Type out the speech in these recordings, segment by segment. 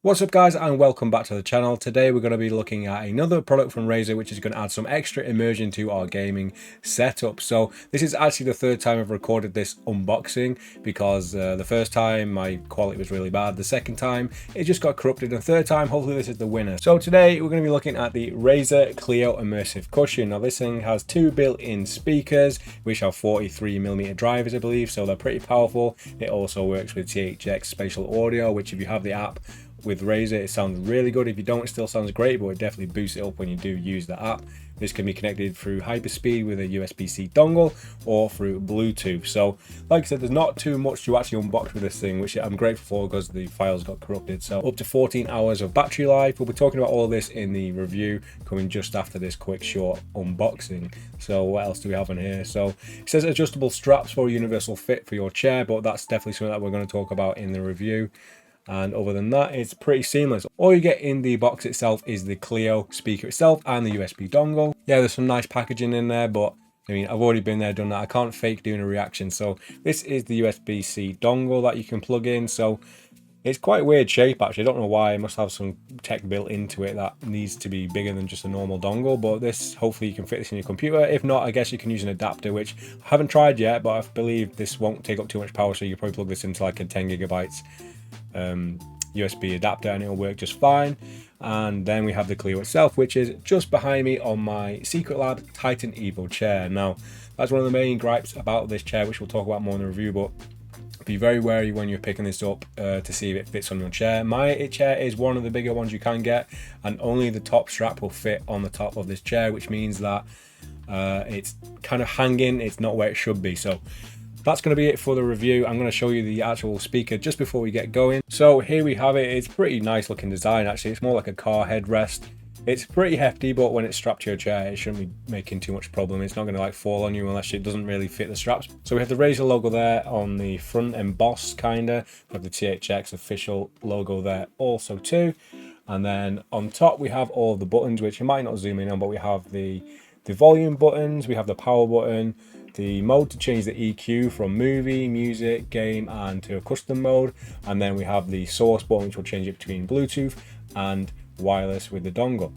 What's up guys, and welcome back to the channel. Today we're going to be looking at another product from Razer which is going to add some extra immersion to our gaming setup. So this is actually the third time I've recorded this unboxing because the first time my quality was really bad, the second time it just got corrupted, and the third time hopefully this is the winner. So today we're going to be looking at the Razer Clio Immersive Cushion. Now this thing has two built-in speakers which have 43mm drivers I believe, so they're pretty powerful. It also works with THX spatial audio, which if you have the app with Razer it sounds really good. If you don't, it still sounds great, but it definitely boosts it up when you do use the app. This can be connected through hyperspeed with a USB-C dongle or through Bluetooth. So like I said, there's not too much to actually unbox with this thing, which I'm grateful for because the files got corrupted. So up to 14 hours of battery life. We'll be talking about all of this in the review coming just after this quick short unboxing. So what else do we have in here? So it says adjustable straps for a universal fit for your chair, but that's definitely something that we're going to talk about in the review. And other than that, it's pretty seamless. All you get in the box itself is the Clio speaker itself and the USB dongle. Yeah, there's some nice packaging in there, but I mean, I've already been there, done that. I can't fake doing a reaction. So this is the USB-C dongle that you can plug in. So it's quite weird shape actually. I don't know why. It must have some tech built into it that needs to be bigger than just a normal dongle, but this, hopefully you can fit this in your computer. If not, I guess you can use an adapter, which I haven't tried yet, but I believe this won't take up too much power, so you can probably plug this into like a 10 gigabytes USB adapter and it'll work just fine. And then we have the Clio itself, which is just behind me on my Secret Lab Titan Evo chair. Now that's one of the main gripes about this chair, which we'll talk about more in the review, but be very wary when you're picking this up to see if it fits on your chair. My chair is one of the bigger ones you can get, and only the top strap will fit on the top of this chair, which means that it's kind of hanging, it's not where it should be. So that's going to be it for the review. I'm going to show you the actual speaker just before we get going. So here we have it. It's pretty nice looking design actually. It's more like a car headrest. It's pretty hefty, but when it's strapped to your chair, it shouldn't be making too much problem. It's not going to like fall on you unless it doesn't really fit the straps. So we have the Razer logo there on the front, embossed kinda. We have the THX official logo there also too. And then on top we have all of the buttons, which you might not zoom in on, but we have the volume buttons, we have the power button, the mode to change the EQ from movie, music, game, and to a custom mode. And then we have the source button, which will change it between Bluetooth and wireless with the dongle.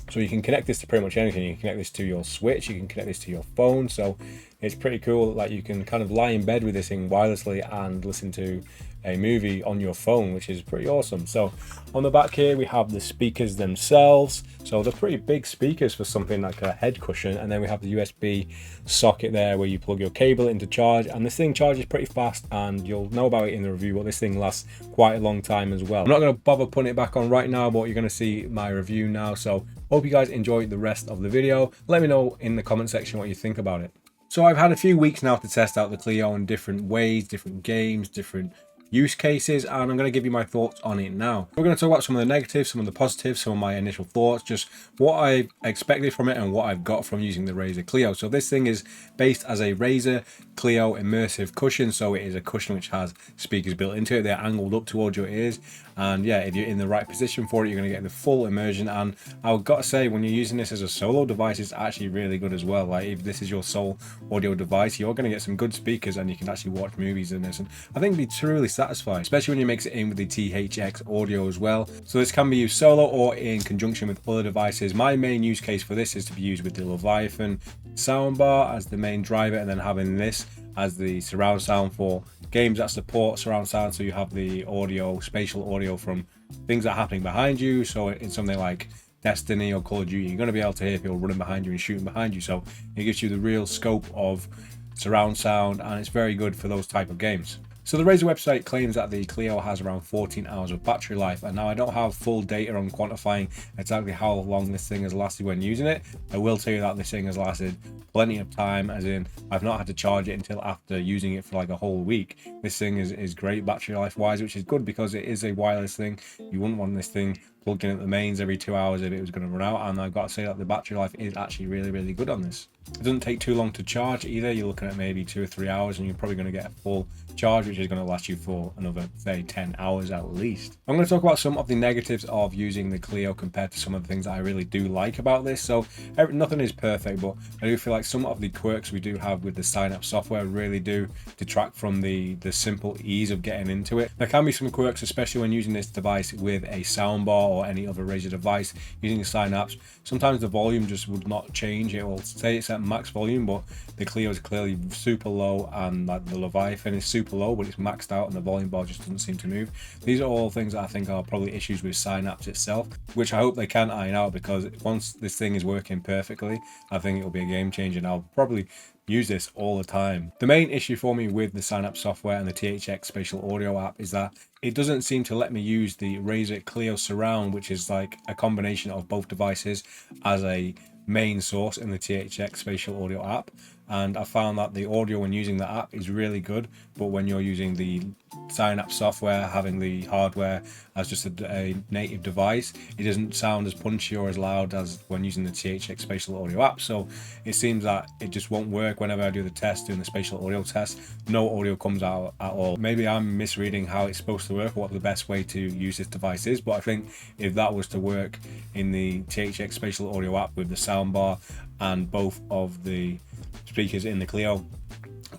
So you can connect this to pretty much anything. You can connect this to your Switch, you can connect this to your phone. So it's pretty cool that you can kind of lie in bed with this thing wirelessly and listen to a movie on your phone, which is pretty awesome. So on the back here we have the speakers themselves. So they're pretty big speakers for something like a head cushion. And then we have the USB socket there where you plug your cable into charge, and this thing charges pretty fast, and you'll know about it in the review, but this thing lasts quite a long time as well. I'm not going to bother putting it back on right now, but you're going to see my review now. So hope you guys enjoy the rest of the video. Let me know in the comment section what you think about it. So I've had a few weeks now to test out the Clio in different ways, different games, different use cases, and I'm going to give you my thoughts on it now. We're going to talk about some of the negatives, some of the positives, some of my initial thoughts, just what I expected from it and what I've got from using the Razer Clio. So this thing is based as a Razer Clio immersive cushion, so it is a cushion which has speakers built into it. They're angled up towards your ears, and yeah, if you're in the right position for it, you're going to get the full immersion. And I've got to say, when you're using this as a solo device, it's actually really good as well. Like if this is your sole audio device, you're going to get some good speakers and you can actually watch movies in this, and I think it'd be truly satisfying, especially when you mix it in with the THX audio as well. So this can be used solo or in conjunction with other devices. My main use case for this is to be used with the Leviathan soundbar as the main driver, and then having this as the surround sound for games that support surround sound. So you have the audio, spatial audio from things that are happening behind you. So in something like Destiny or Call of Duty, you're going to be able to hear people running behind you and shooting behind you. So it gives you the real scope of surround sound, and it's very good for those type of games. So the Razer website claims that the Clio has around 14 hours of battery life, and now I don't have full data on quantifying exactly how long this thing has lasted when using it. I will tell you that this thing has lasted plenty of time, as in I've not had to charge it until after using it for like a whole week. This thing is great battery life wise, which is good because it is a wireless thing. You wouldn't want this thing plugging in the mains every 2 hours if it was going to run out, and I've got to say that the battery life is actually really good on this. It doesn't take too long to charge either. You're looking at maybe 2 or 3 hours, and you're probably going to get a full charge, which is going to last you for another, say, 10 hours at least. I'm going to talk about some of the negatives of using the Clio compared to some of the things that I really do like about this. So nothing is perfect, but I do feel like some of the quirks we do have with the sign-up software really do detract from the simple ease of getting into it. There can be some quirks, especially when using this device with a soundbar or any other Razer device using the sign-ups. Sometimes the volume just would not change. It will say it's at max volume, but the Clio is clearly super low, and like the Leviathan is super low, but it's maxed out and the volume bar just doesn't seem to move. These are all things that I think are probably issues with sign-ups itself, which I hope they can iron out, because once this thing is working perfectly, I think it will be a game changer, and I'll probably use this all the time. The main issue for me with the sign-up software and the THX spatial audio app is that it doesn't seem to let me use the Razer Clio Surround, which is like a combination of both devices, as a main source in the THX spatial audio app. And I found that the audio when using the app is really good, but when you're using the sign-up software, having the hardware as just a native device, it doesn't sound as punchy or as loud as when using the THX spatial audio app. So it seems that it just won't work whenever I do the test, doing the spatial audio test. No audio comes out at all. Maybe I'm misreading how it's supposed to work, what the best way to use this device is, but I think if that was to work in the THX spatial audio app with the soundbar and both of the speakers in the Clio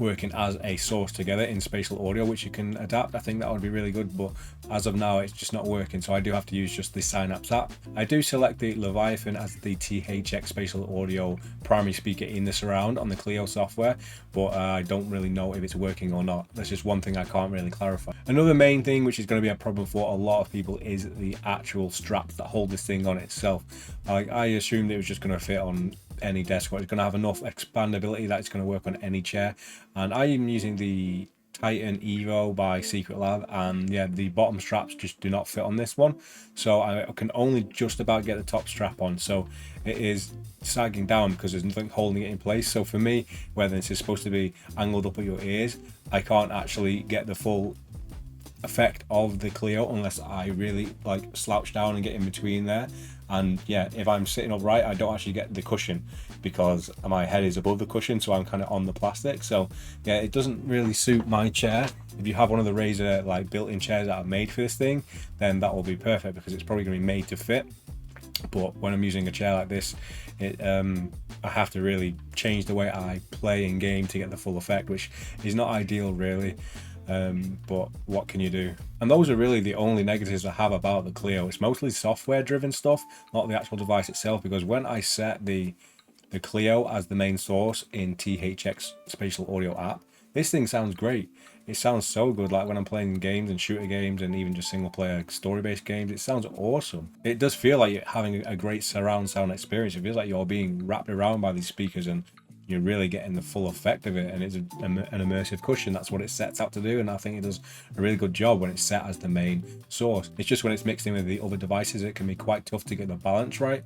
working as a source together in spatial audio, which you can adapt, I think that would be really good. But as of now, it's just not working, so I do have to use just the Synapse app. I do select the Leviathan as the THX spatial audio primary speaker in the surround on the Clio software, but I don't really know if it's working or not. That's just one thing I can't really clarify. Another main thing which is going to be a problem for a lot of people is the actual straps that hold this thing on itself. I assumed it was just going to fit on any desk, or it's going to have enough expandability that it's going to work on any chair. And I am using the Titan Evo by Secret Lab, and yeah, the bottom straps just do not fit on this one, so I can only just about get the top strap on, so it is sagging down because there's nothing holding it in place. So for me, where this is supposed to be angled up at your ears, I can't actually get the full effect of the Clio unless I really like slouch down and get in between there. And yeah, if I'm sitting upright, I don't actually get the cushion because my head is above the cushion, so I'm kind of on the plastic. So yeah, it doesn't really suit my chair. If you have one of the Razer like built-in chairs that are made for this thing, then that will be perfect because it's probably going to be made to fit. But when I'm using a chair like this, I have to really change the way I play in game to get the full effect, which is not ideal really. But what can you do? And those are really the only negatives I have about the Clio. It's mostly software driven stuff, not the actual device itself, because when I set the Clio as the main source in THX spatial audio app, this thing sounds great. It sounds so good, like when I'm playing games and shooter games and even just single player story based games, it sounds awesome. It does feel like you're having a great surround sound experience. It feels like you're being wrapped around by these speakers and you're really getting the full effect of it, and it's an immersive cushion. That's what it sets out to do, and I think it does a really good job when it's set as the main source. It's just when it's mixed in with the other devices, it can be quite tough to get the balance right,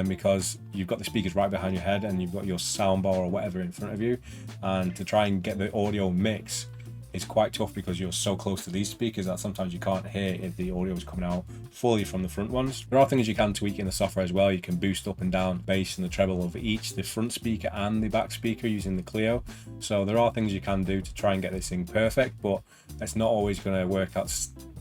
because you've got the speakers right behind your head and you've got your soundbar or whatever in front of you, and to try and get the audio mix is quite tough because you're so close to these speakers that sometimes you can't hear if the audio is coming out fully from the front ones. There are things you can tweak in the software as well. You can boost up and down bass and the treble of each, the front speaker and the back speaker using the Clio. So there are things you can do to try and get this thing perfect, but it's not always going to work out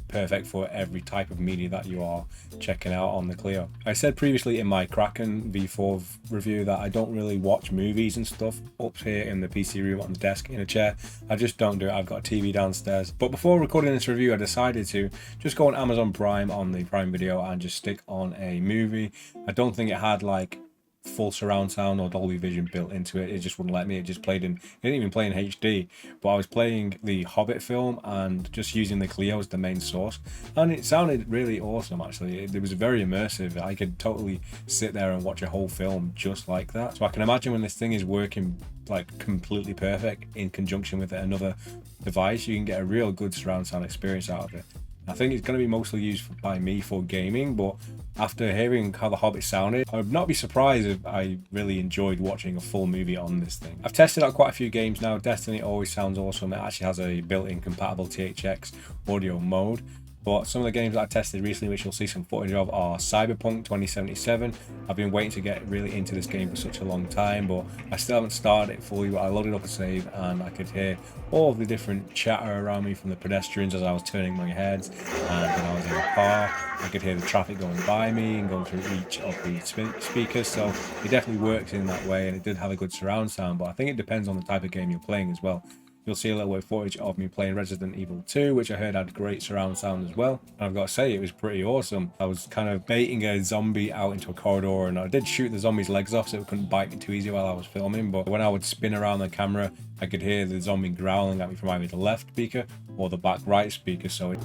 perfect for every type of media that you are checking out on the Clio. I said previously in my Kraken V4 review that I don't really watch movies and stuff up here in the PC room on the desk in a chair. I just don't do it. I've got a TV downstairs. But before recording this review, I decided to just go on Amazon Prime on the Prime Video and just stick on a movie. I don't think it had like full surround sound or Dolby Vision built into it. It just wouldn't let me. It just played in, it didn't even play in HD, but I was playing the Hobbit film and just using the Clio as the main source, and it sounded really awesome actually. It was very immersive. I could totally sit there and watch a whole film just like that. So I can imagine when this thing is working like completely perfect in conjunction with another device, you can get a real good surround sound experience out of it. I think it's going to be mostly used by me for gaming, but after hearing how the Hobbit sounded, I would not be surprised if I really enjoyed watching a full movie on this thing. I've tested out quite a few games now. Destiny always sounds awesome. It actually has a built-in compatible THX audio mode. But some of the games that I tested recently, which you'll see some footage of, are Cyberpunk 2077. I've been waiting to get really into this game for such a long time, but I still haven't started it fully. But I loaded up a save and I could hear all of the different chatter around me from the pedestrians as I was turning my heads, and when I was in the car I could hear the traffic going by me and going through each of the speakers. So it definitely works in that way, and it did have a good surround sound, but I think it depends on the type of game you're playing as well. You'll see a little bit of footage of me playing Resident Evil 2, which I heard had great surround sound as well. And I've got to say, it was pretty awesome. I was kind of baiting a zombie out into a corridor, and I did shoot the zombie's legs off so it couldn't bite me too easy while I was filming. But when I would spin around the camera, I could hear the zombie growling at me from either the left speaker or the back right speaker. So it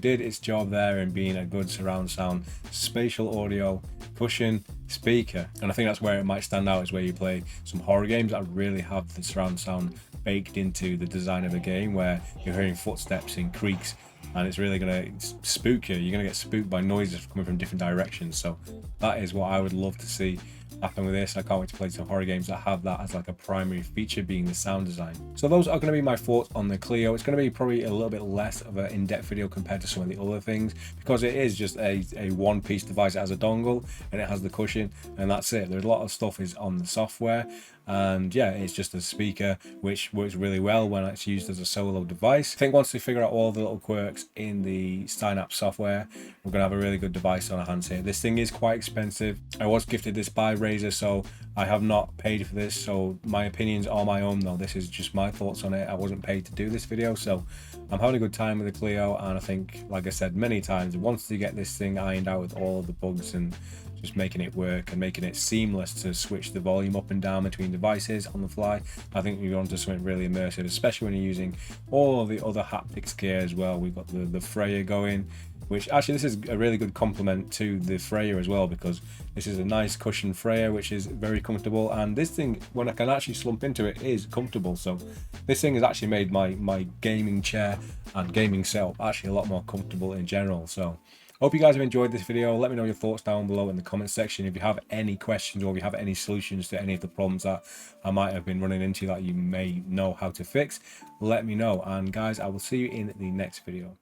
did its job there in being a good surround sound, spatial audio, cushion, speaker. And I think that's where it might stand out, is where you play some horror games that really have the surround sound baked into the design of the game, where you're hearing footsteps and creaks, and it's really going to spook you. You're going to get spooked by noises coming from different directions. So that is what I would love to see happen with this. I can't wait to play some horror games that have that as like a primary feature, being the sound design. So those are going to be my thoughts on the Clio. It's going to be probably a little bit less of an in-depth video compared to some of the other things, because it is just a one-piece device. It has a dongle and it has the cushion, and that's it. There's a lot of stuff is on the software, and yeah, it's just a speaker which works really well when it's used as a solo device. I think once we figure out all the little quirks in the Synapse software, we're gonna have a really good device on our hands here. This thing is quite expensive. I was gifted this by Razer, so I have not paid for this, so my opinions are my own though. This is just my thoughts on it. I wasn't paid to do this video, so I'm having a good time with the Clio, and I think, like I said many times, once you get this thing ironed out with all of the bugs and just making it work and making it seamless to switch the volume up and down between devices on the fly, I think we're onto something really immersive, especially when you're using all of the other haptics gear as well. We've got the Freya going, which actually this is a really good complement to the Freya as well, because this is a nice cushion Freya which is very comfortable, and this thing, when I can actually slump into it, is comfortable. So this thing has actually made my gaming chair and gaming setup actually a lot more comfortable in general. So hope you guys have enjoyed this video. Let me know your thoughts down below in the comment section. If you have any questions, or if you have any solutions to any of the problems that I might have been running into that you may know how to fix, let me know. And guys, I will see you in the next video.